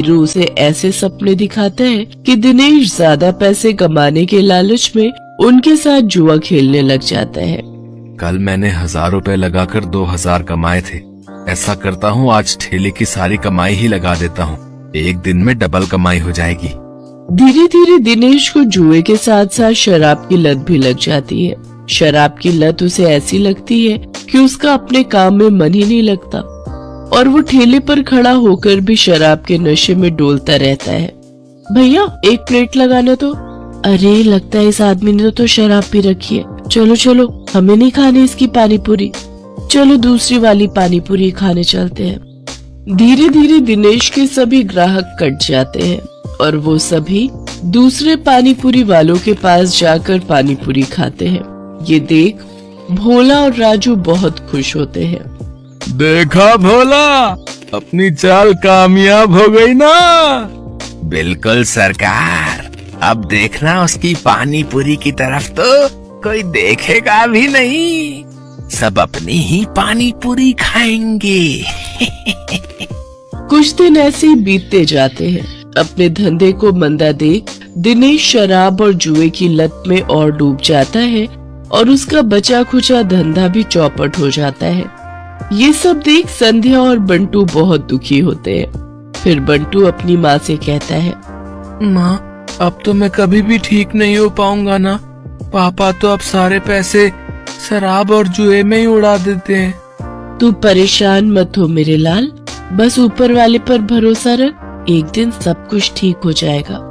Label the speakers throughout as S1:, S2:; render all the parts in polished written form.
S1: वीरू उसे ऐसे सपने दिखाता है कि दिनेश ज्यादा पैसे कमाने के लालच में उनके साथ जुआ खेलने लग जाता है।
S2: कल मैंने 1000 रुपए लगाकर 2000 कमाए थे। ऐसा करता हूँ, आज ठेले की सारी कमाई ही लगा देता हूँ, एक दिन में डबल कमाई हो जाएगी।
S1: धीरे धीरे दिनेश को जुए के साथ साथ शराब की लत भी लग जाती है। शराब की लत उसे ऐसी लगती है कि उसका अपने काम में मन ही नहीं लगता और वो ठेले पर खड़ा होकर भी शराब के नशे में डोलता रहता है। भैया एक प्लेट लगाना तो। अरे लगता है इस आदमी ने तो शराब पी रखी है। चलो चलो, हमें नहीं खानी इसकी पानी पूरी, चलो दूसरी वाली पानी पूरी खाने चलते हैं। धीरे धीरे दिनेश के सभी ग्राहक कट जाते हैं और वो सभी दूसरे पानी पूरी वालों के पास जाकर पानी पूरी खाते हैं। ये देख भोला और राजू बहुत खुश होते हैं।
S2: देखा भोला, अपनी चाल कामयाब हो गई ना।
S3: बिल्कुल सरकार, अब देखना उसकी पानी पूरी की तरफ तो कोई देखेगा भी नहीं, सब अपनी ही पानी पूरी खाएंगे।
S1: कुछ दिन ऐसे ही बीतते जाते हैं। अपने धंधे को मंदा देख दिनेश शराब और जुए की लत में और डूब जाता है और उसका बचा खुचा धंधा भी चौपट हो जाता है। ये सब देख संध्या और बंटू बहुत दुखी होते हैं। फिर बंटू अपनी माँ से कहता है,
S2: माँ, अब तो मैं कभी भी ठीक नहीं हो पाऊंगा ना। पापा तो अब सारे पैसे शराब और जुए में ही उड़ा देते हैं।
S1: तू परेशान मत हो मेरे लाल, बस ऊपर वाले पर भरोसा रख, एक दिन सब कुछ ठीक हो जाएगा।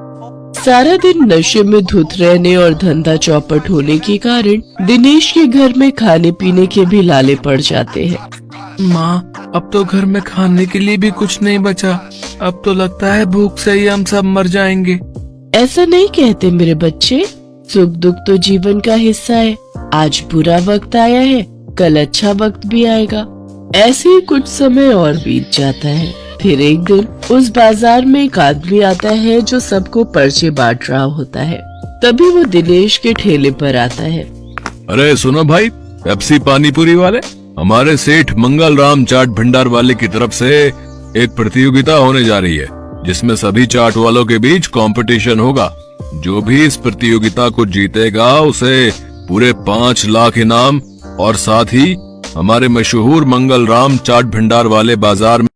S1: सारा दिन नशे में धुत रहने और धंधा चौपट होने के कारण दिनेश के घर में खाने पीने के भी लाले पड़ जाते हैं।
S2: माँ, अब तो घर में खाने के लिए भी कुछ नहीं बचा। अब तो लगता है भूख से ही हम सब मर जाएंगे।
S1: ऐसा नहीं कहते मेरे बच्चे, सुख दुख तो जीवन का हिस्सा है। आज बुरा वक्त आया है, कल अच्छा वक्त भी आएगा। ऐसे ही कुछ समय और बीत जाता है। फिर एक दिन उस बाजार में एक आदमी आता है जो सबको पर्चे बांट रहा होता है। तभी वो दिनेश के ठेले पर आता है।
S2: अरे सुनो भाई, पेप्सी पानी पूरी वाले, हमारे सेठ मंगल राम चाट भंडार वाले की तरफ से एक प्रतियोगिता होने जा रही है, जिसमें सभी चाट वालों के बीच कंपटीशन होगा। जो भी इस प्रतियोगिता को जीतेगा उसे पूरे 5 लाख इनाम और साथ ही हमारे मशहूर मंगल राम चाट भंडार वाले बाजार में